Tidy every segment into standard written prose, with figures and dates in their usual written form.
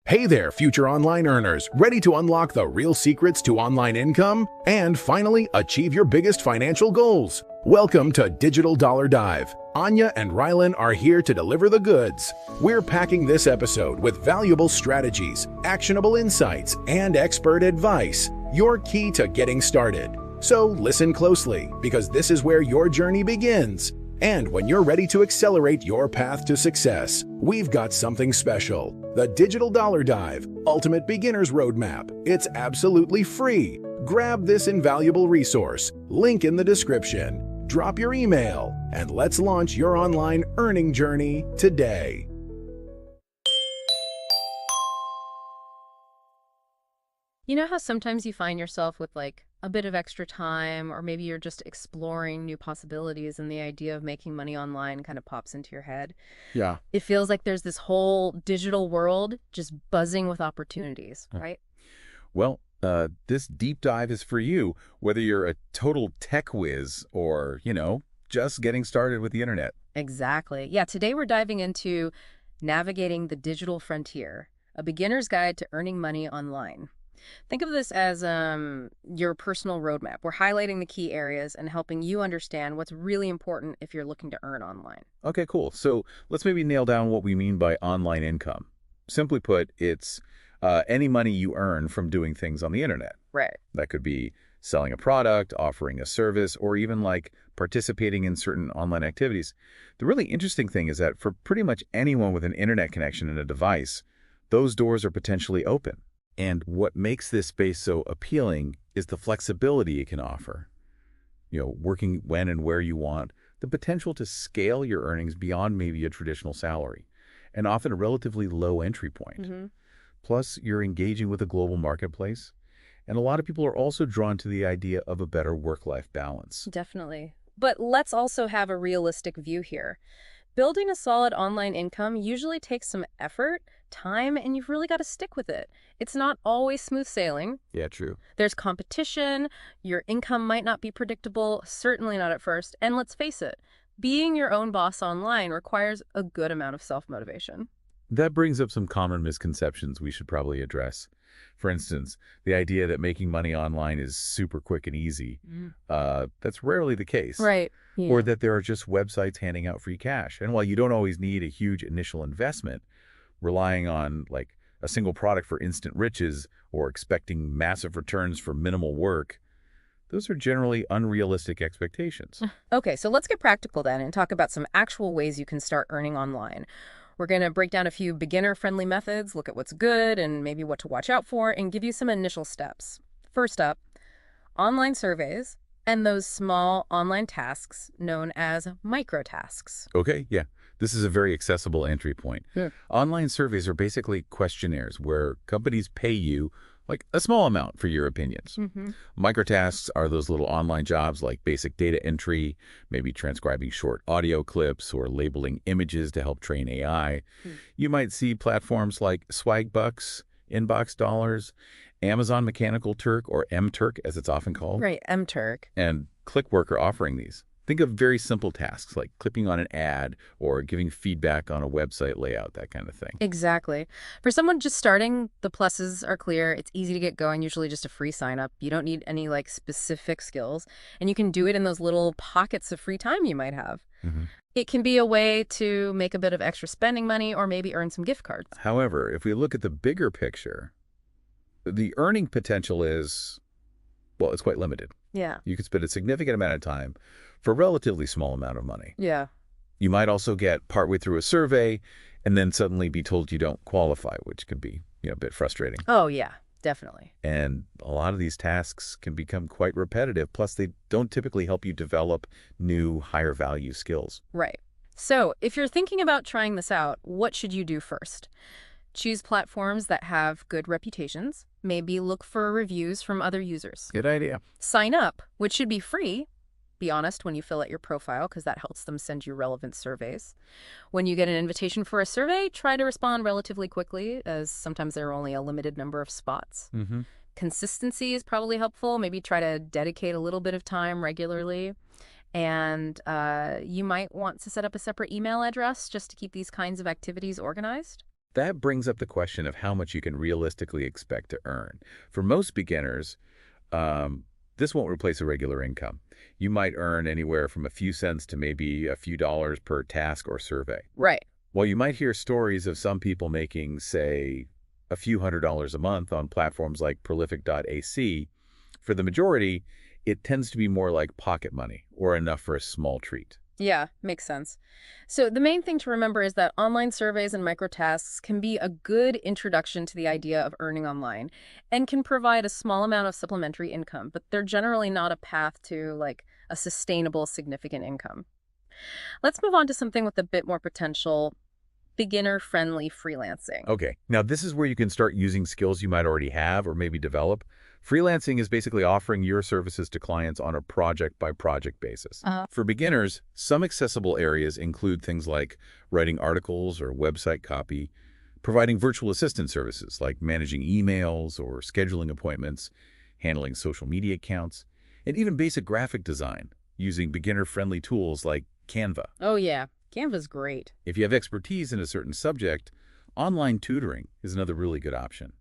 Hey there, future online earners, ready to unlock the real secrets to online income and finally achieve your biggest financial goals? Welcome to Digital Dollar Dive. Anya and Rylan are here to deliver the goods. We're packing this episode with valuable strategies, actionable insights, and expert advice, your key to getting started. So listen closely, because this is where your journey begins. And when you're ready to accelerate your path to success, we've got something special. The Digital Dollar Dive, Ultimate Beginner's Roadmap. It's absolutely free. Grab this invaluable resource, link in the description. Drop your email, and let's launch your online earning journey today. You know how sometimes you find yourself with a bit of extra time, or maybe you're just exploring new possibilities and the idea of making money online kind of pops into your head? Yeah. It feels like there's this whole digital world just buzzing with opportunities, right? Well, this deep dive is for you, whether you're a total tech whiz or, just getting started with the internet. Exactly. Yeah, today we're diving into navigating the digital frontier, a beginner's guide to earning money online. Think of this as your personal roadmap. We're highlighting the key areas and helping you understand what's really important if you're looking to earn online. Okay, cool. So let's maybe nail down what we mean by online income. Simply put, it's any money you earn from doing things on the internet. Right. That could be selling a product, offering a service, or even participating in certain online activities. The really interesting thing is that for pretty much anyone with an internet connection and a device, those doors are potentially open. And what makes this space so appealing is the flexibility it can offer. Working when and where you want, the potential to scale your earnings beyond maybe a traditional salary, and often a relatively low entry point. Mm-hmm. Plus, you're engaging with a global marketplace, and a lot of people are also drawn to the idea of a better work-life balance. Definitely. But let's also have a realistic view here. Building a solid online income usually takes some effort, time, and you've really got to stick with it. It's not always smooth sailing. Yeah, true. There's competition, your income might not be predictable, certainly not at first, and let's face it, being your own boss online requires a good amount of self-motivation. That brings up some common misconceptions we should probably address. For instance, the idea that making money online is super quick and easy. That's rarely the case. Right. Yeah. Or that there are just websites handing out free cash. And while you don't always need a huge initial investment, relying on a single product for instant riches or expecting massive returns for minimal work, those are generally unrealistic expectations. Okay, so let's get practical then and talk about some actual ways you can start earning online. We're going to break down a few beginner-friendly methods, look at what's good and maybe what to watch out for, and give you some initial steps. First up, online surveys and those small online tasks known as microtasks. Okay, yeah. This is a very accessible entry point. Yeah. Online surveys are basically questionnaires where companies pay you a small amount for your opinions. Mm-hmm. Microtasks are those little online jobs like basic data entry, maybe transcribing short audio clips or labeling images to help train AI. You might see platforms like Swagbucks, Inbox Dollars, Amazon Mechanical Turk, or MTurk as it's often called. Right, MTurk. And Clickworker offering these. Think of very simple tasks like clicking on an ad or giving feedback on a website layout, that kind of thing. Exactly. For someone just starting, the pluses are clear. It's easy to get going, usually just a free sign up. You don't need any specific skills, and you can do it in those little pockets of free time you might have. Mm-hmm. It can be a way to make a bit of extra spending money or maybe earn some gift cards. However, if we look at the bigger picture, the earning potential is, well, it's quite limited. Yeah. You could spend a significant amount of time for a relatively small amount of money. Yeah. You might also get partway through a survey and then suddenly be told you don't qualify, which can be a bit frustrating. Oh, yeah, definitely. And a lot of these tasks can become quite repetitive. Plus, they don't typically help you develop new, higher value skills. Right. So if you're thinking about trying this out, what should you do first? Choose platforms that have good reputations. Maybe look for reviews from other users. Good idea. Sign up, which should be free. Be honest when you fill out your profile, because that helps them send you relevant surveys. When you get an invitation for a survey, try to respond relatively quickly, as sometimes there are only a limited number of spots. Mm-hmm. Consistency is probably helpful. Maybe try to dedicate a little bit of time regularly. And you might want to set up a separate email address just to keep these kinds of activities organized. that brings up the question of how much you can realistically expect to earn. For most beginners, this won't replace a regular income. You might earn anywhere from a few cents to maybe a few dollars per task or survey. Right. While you might hear stories of some people making, say, a few $100s a month on platforms like prolific.ac, for the majority, it tends to be more like pocket money or enough for a small treat. Yeah, makes sense. So the main thing to remember is that online surveys and microtasks can be a good introduction to the idea of earning online and can provide a small amount of supplementary income, but they're generally not a path to like a sustainable, significant income. Let's move on to something with a bit more potential: beginner-friendly freelancing. Okay, now this is where you can start using skills you might already have or maybe develop. Freelancing is basically offering your services to clients on a project-by-project basis. For beginners, some accessible areas include things like writing articles or website copy, providing virtual assistant services like managing emails or scheduling appointments, handling social media accounts, and even basic graphic design using beginner-friendly tools like Canva. Oh yeah, Canva's great. If you have expertise in a certain subject, online tutoring is another really good option.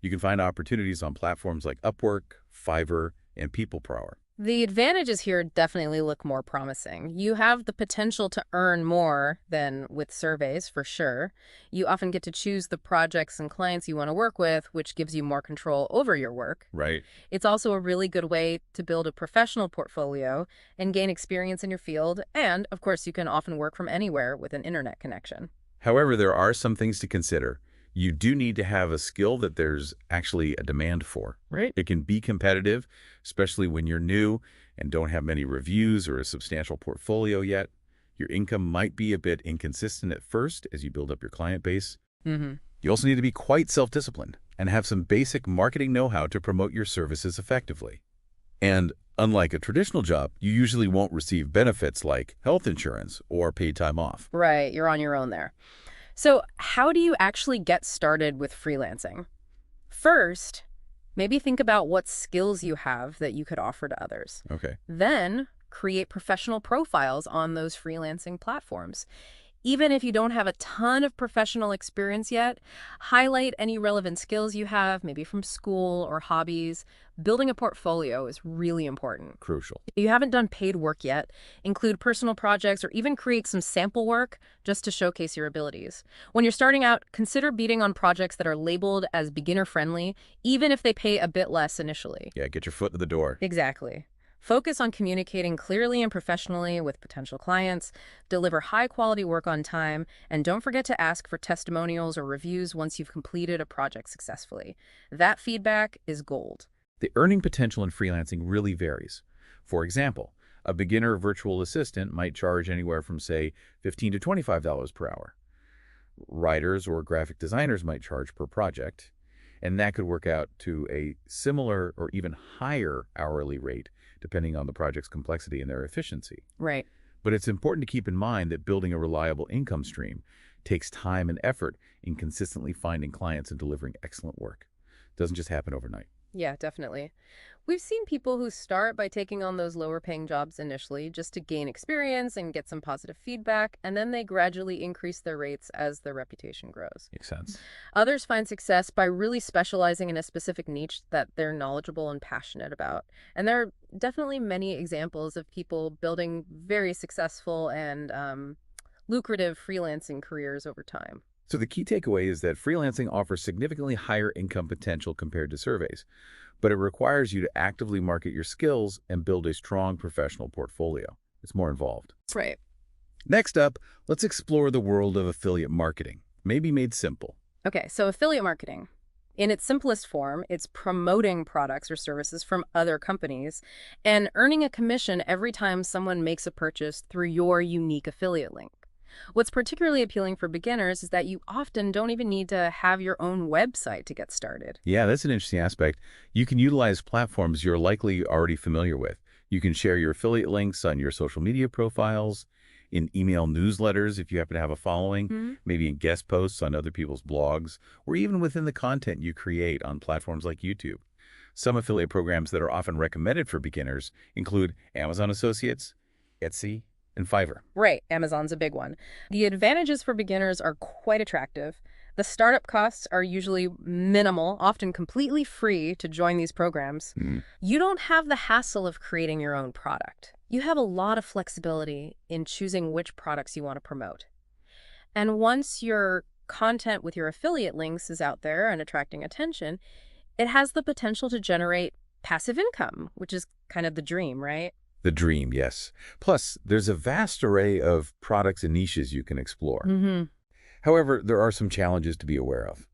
You can find opportunities on platforms like Upwork, Fiverr, and PeoplePrower. The advantages here definitely look more promising. You have the potential to earn more than with surveys, for sure. You often get to choose the projects and clients you want to work with, which gives you more control over your work. Right. It's also a really good way to build a professional portfolio and gain experience in your field. And, of course, you can often work from anywhere with an internet connection. However, there are some things to consider. You do need to have a skill that there's actually a demand for. Right. It can be competitive, especially when you're new and don't have many reviews or a substantial portfolio yet. Your income might be a bit inconsistent at first as you build up your client base. Mm-hmm. You also need to be quite self-disciplined and have some basic marketing know-how to promote your services effectively. And unlike a traditional job, you usually won't receive benefits like health insurance or paid time off. Right. You're on your own there. So how do you actually get started with freelancing? First, maybe think about what skills you have that you could offer to others. Okay. Then create professional profiles on those freelancing platforms. Even if you don't have a ton of professional experience yet, highlight any relevant skills you have, maybe from school or hobbies. Building a portfolio is really important. Crucial. If you haven't done paid work yet, include personal projects or even create some sample work just to showcase your abilities. When you're starting out, consider bidding on projects that are labeled as beginner-friendly, even if they pay a bit less initially. Yeah, get your foot in the door. Exactly. Focus on communicating clearly and professionally with potential clients, deliver high-quality work on time, and don't forget to ask for testimonials or reviews once you've completed a project successfully. That feedback is gold. The earning potential in freelancing really varies. For example, a beginner virtual assistant might charge anywhere from, say, $15 to $25 per hour. Writers or graphic designers might charge per project, and that could work out to a similar or even higher hourly rate, depending on the project's complexity and their efficiency. Right. But it's important to keep in mind that building a reliable income stream takes time and effort in consistently finding clients and delivering excellent work. It doesn't just happen overnight. Yeah, definitely. We've seen people who start by taking on those lower paying jobs initially just to gain experience and get some positive feedback, and then they gradually increase their rates as their reputation grows. Makes sense. Others find success by really specializing in a specific niche that they're knowledgeable and passionate about. And there are definitely many examples of people building very successful and lucrative freelancing careers over time. So the key takeaway is that freelancing offers significantly higher income potential compared to surveys, but it requires you to actively market your skills and build a strong professional portfolio. It's more involved. Right. Next up, let's explore the world of affiliate marketing, maybe made simple. Okay, so affiliate marketing. In its simplest form, it's promoting products or services from other companies and earning a commission every time someone makes a purchase through your unique affiliate link. What's particularly appealing for beginners is that you often don't even need to have your own website to get started. Yeah, that's an interesting aspect. You can utilize platforms you're likely already familiar with. You can share your affiliate links on your social media profiles, in email newsletters if you happen to have a following, maybe in guest posts on other people's blogs, or even within the content you create on platforms like YouTube. Some affiliate programs that are often recommended for beginners include Amazon Associates, Etsy, and Fiverr. Right, Amazon's a big one. The advantages for beginners are quite attractive. The startup costs are usually minimal, often completely free to join these programs. You don't have the hassle of creating your own product. You have a lot of flexibility in choosing which products you want to promote. And once your content with your affiliate links is out there and attracting attention, it has the potential to generate passive income, which is kind of the dream, right? The dream, yes. Plus, there's a vast array of products and niches you can explore. Mm-hmm. However, there are some challenges to be aware of.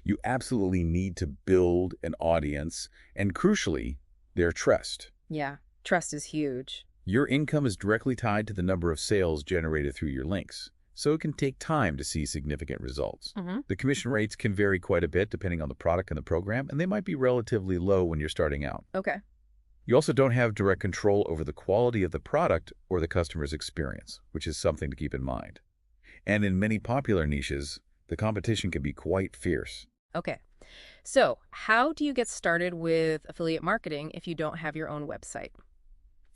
You absolutely need to build an audience and, crucially, their trust. Yeah, trust is huge. Your income is directly tied to the number of sales generated through your links, so it can take time to see significant results. The commission rates can vary quite a bit depending on the product and the program, and they might be relatively low when you're starting out. Okay. You also don't have direct control over the quality of the product or the customer's experience, which is something to keep in mind. And in many popular niches, the competition can be quite fierce. Okay. So, how do you get started with affiliate marketing if you don't have your own website?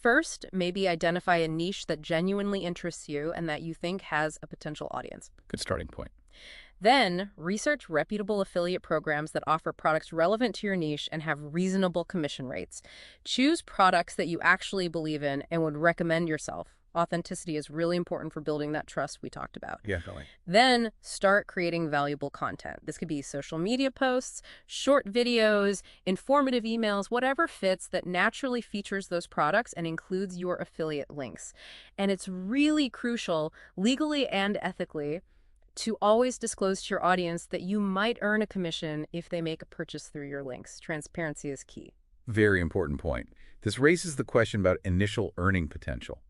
First, maybe identify a niche that genuinely interests you and that you think has a potential audience. Good starting point. Then, research reputable affiliate programs that offer products relevant to your niche and have reasonable commission rates. Choose products that you actually believe in and would recommend yourself. Authenticity is really important for building that trust we talked about. Yeah, definitely. Then start creating valuable content. This could be social media posts, short videos, informative emails, whatever fits that naturally features those products and includes your affiliate links. And it's really crucial, legally and ethically, to always disclose to your audience that you might earn a commission if they make a purchase through your links. Transparency is key. Very important point. This raises the question about initial earning potential.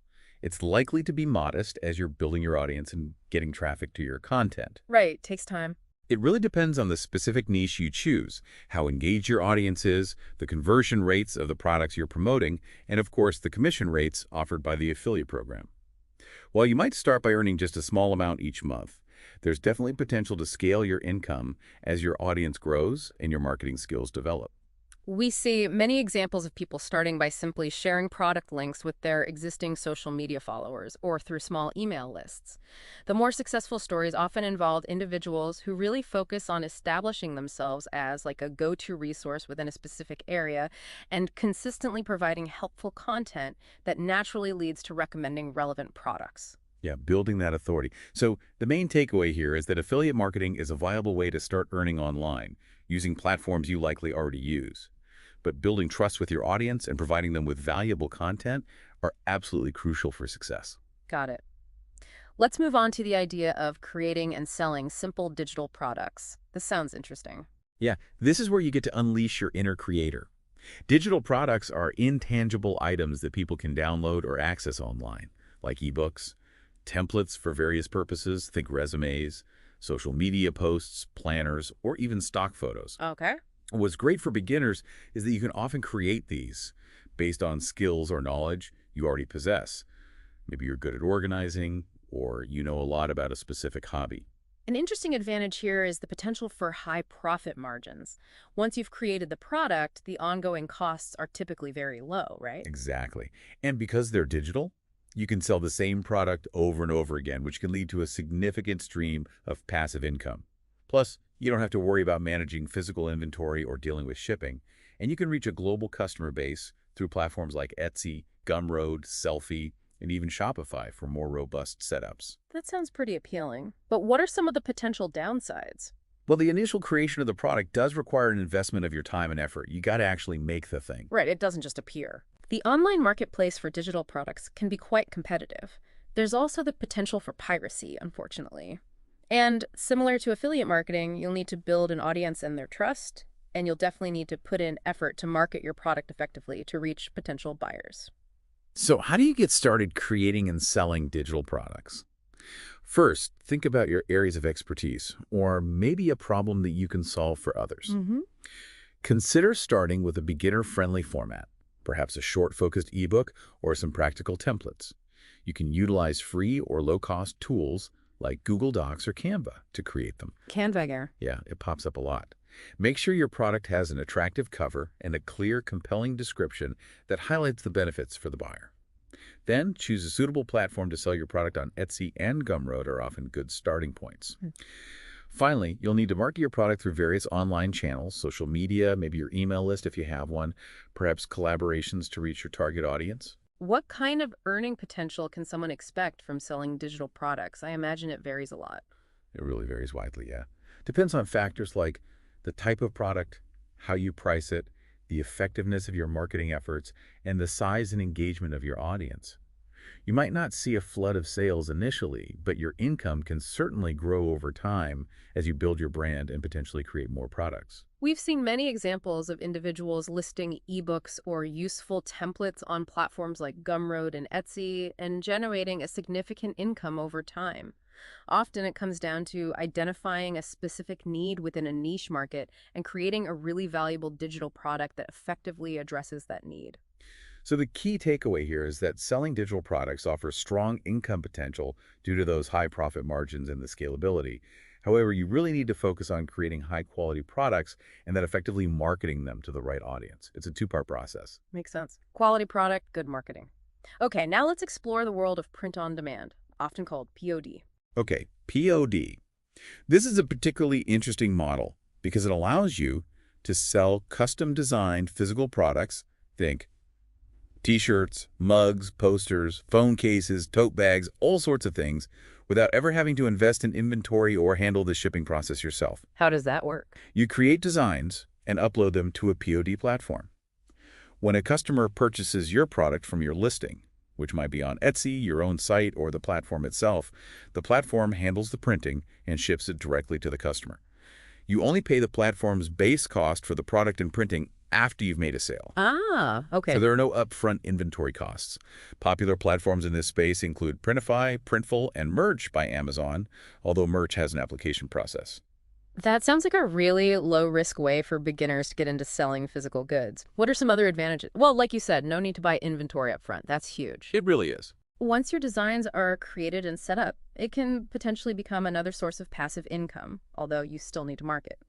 It's likely to be modest as you're building your audience and getting traffic to your content. Right, takes time. It really depends on the specific niche you choose, how engaged your audience is, the conversion rates of the products you're promoting, and of course the commission rates offered by the affiliate program. While you might start by earning just a small amount each month, there's definitely potential to scale your income as your audience grows and your marketing skills develop. We see many examples of people starting by simply sharing product links with their existing social media followers or through small email lists. The more successful stories often involve individuals who really focus on establishing themselves as like a go-to resource within a specific area and consistently providing helpful content that naturally leads to recommending relevant products. Yeah, building that authority. So the main takeaway here is that affiliate marketing is a viable way to start earning online, using platforms you likely already use. But building trust with your audience and providing them with valuable content are absolutely crucial for success. Got it. Let's move on to the idea of creating and selling simple digital products. This sounds interesting. Yeah, this is where you get to unleash your inner creator. Digital products are intangible items that people can download or access online, like ebooks, templates for various purposes, think resumes, social media posts, planners, or even stock photos. Okay. What's great for beginners is that you can often create these based on skills or knowledge you already possess. Maybe you're good at organizing, or you know a lot about a specific hobby. An interesting advantage here is the potential for high profit margins. Once you've created the product, the ongoing costs are typically very low, right? Exactly. And because they're digital, you can sell the same product over and over again, which can lead to a significant stream of passive income. Plus, you don't have to worry about managing physical inventory or dealing with shipping, and you can reach a global customer base through platforms like Etsy, Gumroad, Selfie, and even Shopify for more robust setups. That sounds pretty appealing. But what are some of the potential downsides? Well, the initial creation of the product does require an investment of your time and effort. You got to actually make the thing. Right, it doesn't just appear. The online marketplace for digital products can be quite competitive. There's also the potential for piracy, unfortunately. And similar to affiliate marketing, you'll need to build an audience and their trust, and you'll definitely need to put in effort to market your product effectively to reach potential buyers. So how do you get started creating and selling digital products? First, think about your areas of expertise, or maybe a problem that you can solve for others. Consider starting with a beginner-friendly format, perhaps a short, focused ebook or some practical templates. You can utilize free or low-cost tools like Google Docs or Canva to create them. Canva. Yeah, it pops up a lot. Make sure your product has an attractive cover and a clear, compelling description that highlights the benefits for the buyer. Then choose a suitable platform to sell your product on. Etsy and Gumroad are often good starting points. Finally, you'll need to market your product through various online channels, social media, maybe your email list if you have one, perhaps collaborations to reach your target audience. What kind of earning potential can someone expect from selling digital products? I imagine it varies a lot. It really varies widely, yeah. Depends on factors like the type of product, how you price it, the effectiveness of your marketing efforts, and the size and engagement of your audience. You might not see a flood of sales initially, but your income can certainly grow over time as you build your brand and potentially create more products. We've seen many examples of individuals listing ebooks or useful templates on platforms like Gumroad and Etsy and generating a significant income over time. Often it comes down to identifying a specific need within a niche market and creating a really valuable digital product that effectively addresses that need. So the key takeaway here is that selling digital products offers strong income potential due to those high profit margins and the scalability. However, you really need to focus on creating high quality products and then effectively marketing them to the right audience. It's a two-part process. Makes sense. Quality product, good marketing. Okay, now let's explore the world of print on demand, often called POD. Okay, POD. This is a particularly interesting model because it allows you to sell custom designed physical products, think T-shirts, mugs, posters, phone cases, tote bags, all sorts of things, without ever having to invest in inventory or handle the shipping process yourself. How does that work? You create designs and upload them to a POD platform. When a customer purchases your product from your listing, which might be on Etsy, your own site, or the platform itself, the platform handles the printing and ships it directly to the customer. You only pay the platform's base cost for the product and printing after you've made a sale. Ah, okay. So there are no upfront inventory costs. Popular platforms in this space include Printify, Printful, and Merch by Amazon, although Merch has an application process. That sounds like a really low-risk way for beginners to get into selling physical goods. What are some other advantages? Well, like you said, no need to buy inventory up front. That's huge. It really is. Once your designs are created and set up, it can potentially become another source of passive income, although you still need to market.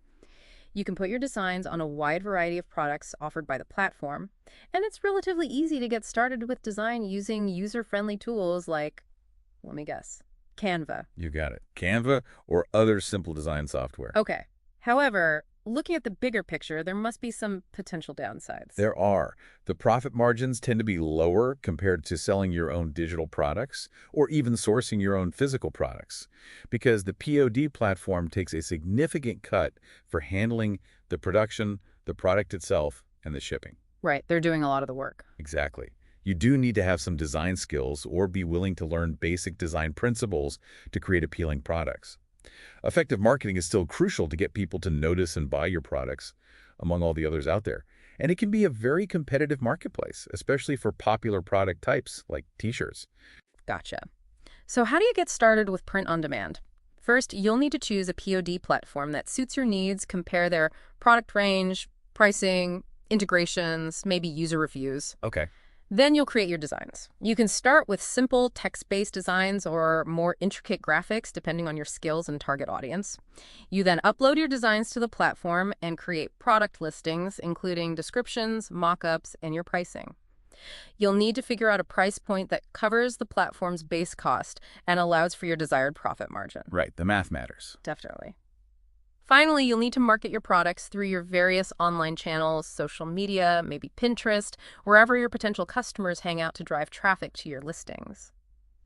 You can put your designs on a wide variety of products offered by the platform, and it's relatively easy to get started with design using user-friendly tools like, let me guess, Canva. You got it. Canva or other simple design software. Okay. However, looking at the bigger picture, there must be some potential downsides. There are. The profit margins tend to be lower compared to selling your own digital products or even sourcing your own physical products because the POD platform takes a significant cut for handling the production, the product itself, and the shipping. Right. They're doing a lot of the work. Exactly. You do need to have some design skills or be willing to learn basic design principles to create appealing products. Effective marketing is still crucial to get people to notice and buy your products, among all the others out there. And it can be a very competitive marketplace, especially for popular product types like T-shirts. Gotcha. So how do you get started with print on demand? First, you'll need to choose a POD platform that suits your needs, compare their product range, pricing, integrations, maybe user reviews. Okay. Then you'll create your designs. You can start with simple text-based designs or more intricate graphics, depending on your skills and target audience. You then upload your designs to the platform and create product listings, including descriptions, mock-ups, and your pricing. You'll need to figure out a price point that covers the platform's base cost and allows for your desired profit margin. Right, the math matters. Definitely. Finally, you'll need to market your products through your various online channels, social media, maybe Pinterest, wherever your potential customers hang out to drive traffic to your listings.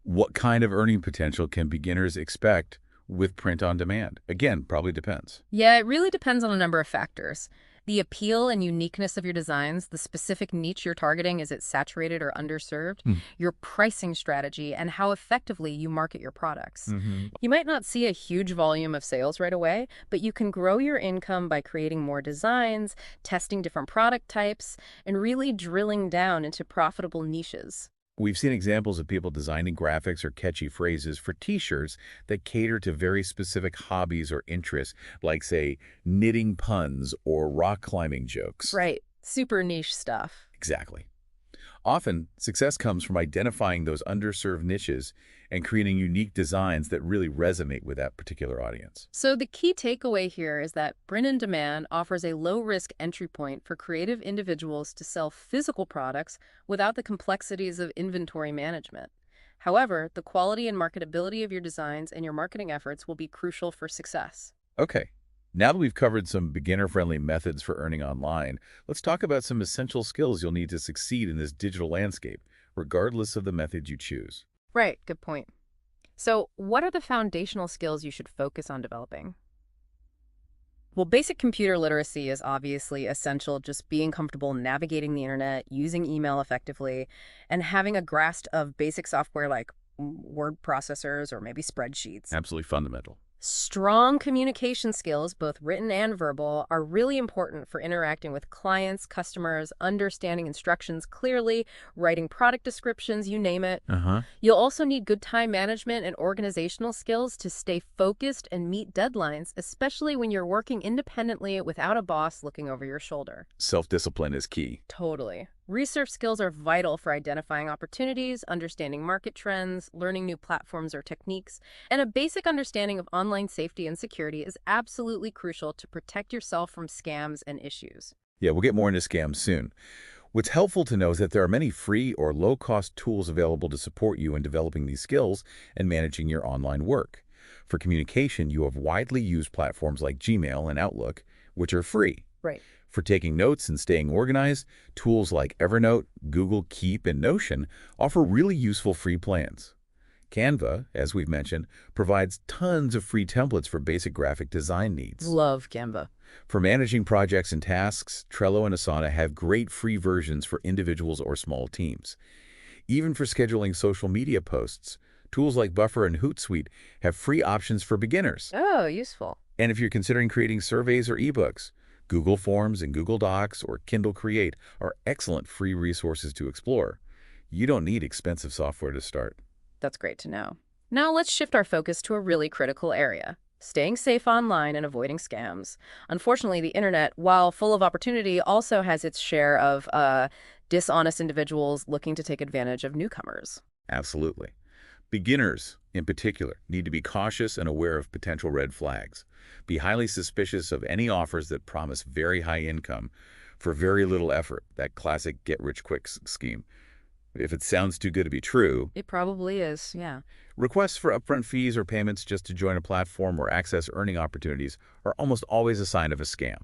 What kind of earning potential can beginners expect with print on demand? Again, probably depends. Yeah, it really depends on a number of factors. The appeal and uniqueness of your designs, the specific niche you're targeting, is it saturated or underserved, your pricing strategy, and how effectively you market your products. You might not see a huge volume of sales right away, but you can grow your income by creating more designs, testing different product types, and really drilling down into profitable niches. We've seen examples of people designing graphics or catchy phrases for T-shirts that cater to very specific hobbies or interests, like, say, knitting puns or rock climbing jokes. Right. Super niche stuff. Exactly. Often, success comes from identifying those underserved niches and creating unique designs that really resonate with that particular audience. So the key takeaway here is that print on demand offers a low-risk entry point for creative individuals to sell physical products without the complexities of inventory management. However, the quality and marketability of your designs and your marketing efforts will be crucial for success. Okay. Now that we've covered some beginner-friendly methods for earning online, let's talk about some essential skills you'll need to succeed in this digital landscape, regardless of the method you choose. Right, good point. So, what are the foundational skills you should focus on developing? Well, basic computer literacy is obviously essential, just being comfortable navigating the internet, using email effectively, and having a grasp of basic software like word processors or maybe spreadsheets. Absolutely fundamental. Strong communication skills, both written and verbal, are really important for interacting with clients, customers, understanding instructions clearly, writing product descriptions, you name it. Uh-huh. You'll also need good time management and organizational skills to stay focused and meet deadlines, especially when you're working independently without a boss looking over your shoulder. Self-discipline is key. Totally. Research skills are vital for identifying opportunities, understanding market trends, learning new platforms or techniques, and a basic understanding of online safety and security is absolutely crucial to protect yourself from scams and issues. Yeah, we'll get more into scams soon. What's helpful to know is that there are many free or low-cost tools available to support you in developing these skills and managing your online work. For communication, you have widely used platforms like Gmail and Outlook, which are free. Right. For taking notes and staying organized, tools like Evernote, Google Keep, and Notion offer really useful free plans. Canva, as we've mentioned, provides tons of free templates for basic graphic design needs. Love Canva. For managing projects and tasks, Trello and Asana have great free versions for individuals or small teams. Even for scheduling social media posts, tools like Buffer and Hootsuite have free options for beginners. Oh, useful. And if you're considering creating surveys or ebooks, Google Forms and Google Docs or Kindle Create are excellent free resources to explore. You don't need expensive software to start. That's great to know. Now let's shift our focus to a really critical area: staying safe online and avoiding scams. Unfortunately, the internet, while full of opportunity, also has its share of dishonest individuals looking to take advantage of newcomers. Absolutely. Beginners, in particular, need to be cautious and aware of potential red flags. Be highly suspicious of any offers that promise very high income for very little effort, that classic get-rich-quick scheme. If it sounds too good to be true, It probably is, yeah. requests for upfront fees or payments just to join a platform or access earning opportunities are almost always a sign of a scam.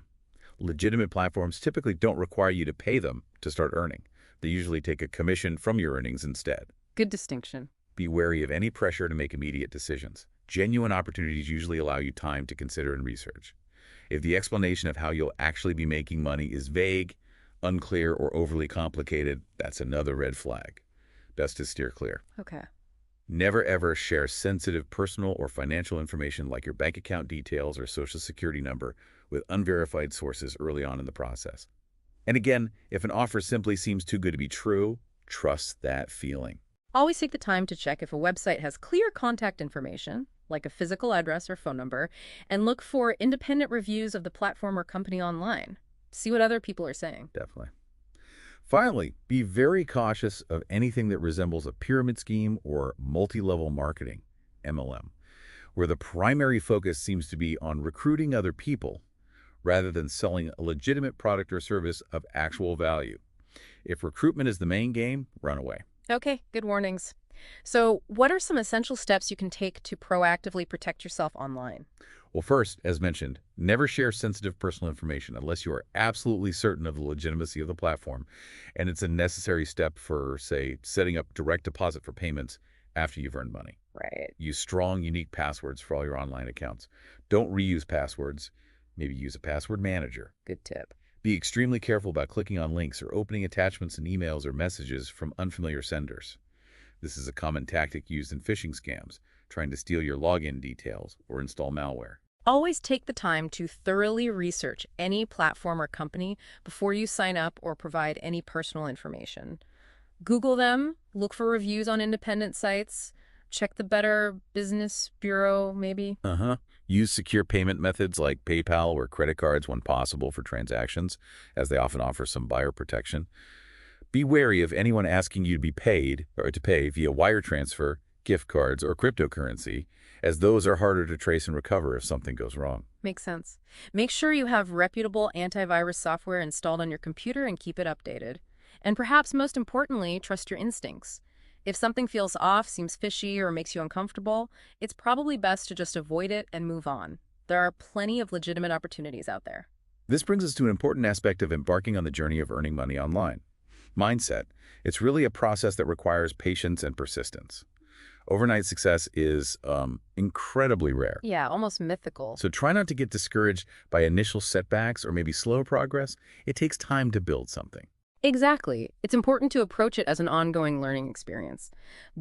Legitimate platforms typically don't require you to pay them to start earning. They usually take a commission from your earnings instead. Good distinction. Be wary of any pressure to make immediate decisions. Genuine opportunities usually allow you time to consider and research. If the explanation of how you'll actually be making money is vague, unclear, or overly complicated, that's another red flag. Best to steer clear. Okay. Never ever share sensitive personal or financial information like your bank account details or social security number with unverified sources early on in the process. And again, if an offer simply seems too good to be true, trust that feeling. Always take the time to check if a website has clear contact information, like a physical address or phone number, and look for independent reviews of the platform or company online. See what other people are saying. Definitely. Finally, be very cautious of anything that resembles a pyramid scheme or multi-level marketing, MLM, where the primary focus seems to be on recruiting other people rather than selling a legitimate product or service of actual value. If recruitment is the main game, run away. Okay, good warnings. So, what are some essential steps you can take to proactively protect yourself online? Well, first, as mentioned, never share sensitive personal information unless you are absolutely certain of the legitimacy of the platform, and it's a necessary step for, say, setting up direct deposit for payments after you've earned money. Right. Use strong, unique passwords for all your online accounts. Don't reuse passwords. Maybe use a password manager. Good tip. Be extremely careful about clicking on links or opening attachments in emails or messages from unfamiliar senders. This is a common tactic used in phishing scams, trying to steal your login details or install malware. Always take the time to thoroughly research any platform or company before you sign up or provide any personal information. Google them, look for reviews on independent sites, check the Better Business Bureau, maybe. Use secure payment methods like PayPal or credit cards when possible for transactions, as they often offer some buyer protection. Be wary of anyone asking you to be paid or to pay via wire transfer, gift cards, or cryptocurrency, as those are harder to trace and recover if something goes wrong. Makes sense. Make sure you have reputable antivirus software installed on your computer and keep it updated. And perhaps most importantly, trust your instincts. If something feels off, seems fishy, or makes you uncomfortable, it's probably best to just avoid it and move on. There are plenty of legitimate opportunities out there. This brings us to an important aspect of embarking on the journey of earning money online. Mindset. It's really a process that requires patience and persistence. Overnight success is incredibly rare. Yeah, almost mythical. So try not to get discouraged by initial setbacks or maybe slow progress. It takes time to build something. Exactly. It's important to approach it as an ongoing learning experience.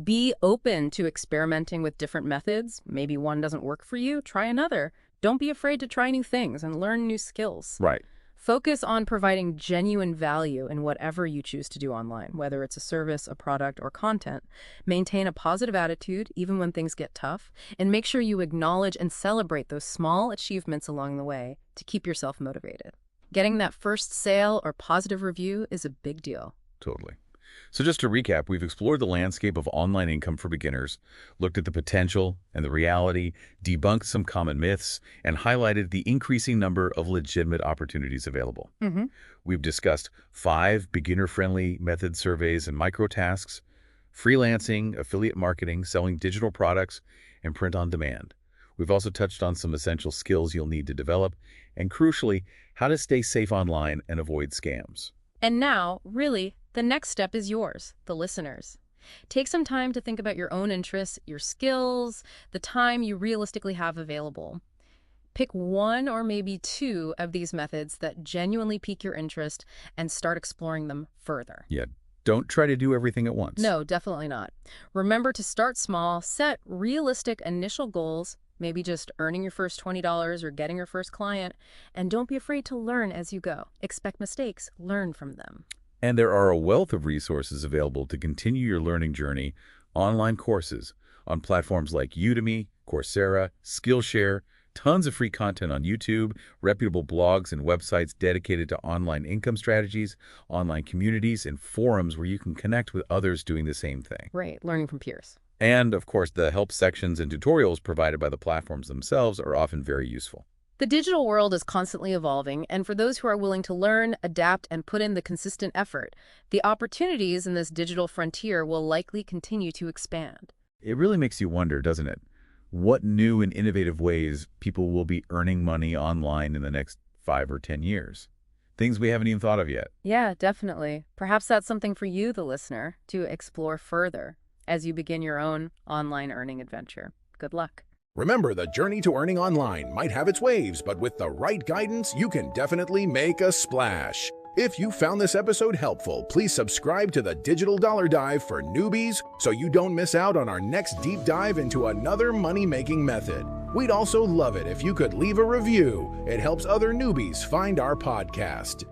Be open to experimenting with different methods. Maybe one doesn't work for you, try another. Don't be afraid to try new things and learn new skills. Right. Focus on providing genuine value in whatever you choose to do online, whether it's a service, a product, or content. Maintain a positive attitude even when things get tough, and make sure you acknowledge and celebrate those small achievements along the way to keep yourself motivated. Getting that first sale or positive review is a big deal. Totally. So just to recap, we've explored the landscape of online income for beginners, looked at the potential and the reality, debunked some common myths, and highlighted the increasing number of legitimate opportunities available. We've discussed 5 beginner-friendly method surveys and microtasks, freelancing, affiliate marketing, selling digital products, and print on demand. We've also touched on some essential skills you'll need to develop, and crucially, how to stay safe online and avoid scams. And now, really, the next step is yours, the listeners. Take some time to think about your own interests, your skills, the time you realistically have available. Pick 1 or maybe 2 of these methods that genuinely pique your interest and start exploring them further. Yeah, don't try to do everything at once. No, definitely not. Remember to start small, set realistic initial goals, maybe just earning your first $20 or getting your first client, and don't be afraid to learn as you go. Expect mistakes, learn from them. And there are a wealth of resources available to continue your learning journey, online courses on platforms like Udemy, Coursera, Skillshare, tons of free content on YouTube, reputable blogs and websites dedicated to online income strategies, online communities, and forums where you can connect with others doing the same thing. Right, learning from peers. And, of course, the help sections and tutorials provided by the platforms themselves are often very useful. The digital world is constantly evolving, and for those who are willing to learn, adapt, and put in the consistent effort, the opportunities in this digital frontier will likely continue to expand. It really makes you wonder, doesn't it? What new and innovative ways people will be earning money online in the next 5 or 10 years? Things we haven't even thought of yet. Yeah, definitely. Perhaps that's something for you, the listener, to explore further as you begin your own online earning adventure. Good luck. Remember, the journey to earning online might have its waves, but with the right guidance, you can definitely make a splash. If you found this episode helpful, please subscribe to the Digital Dollar Dive for newbies so you don't miss out on our next deep dive into another money-making method. We'd also love it if you could leave a review. It helps other newbies find our podcast.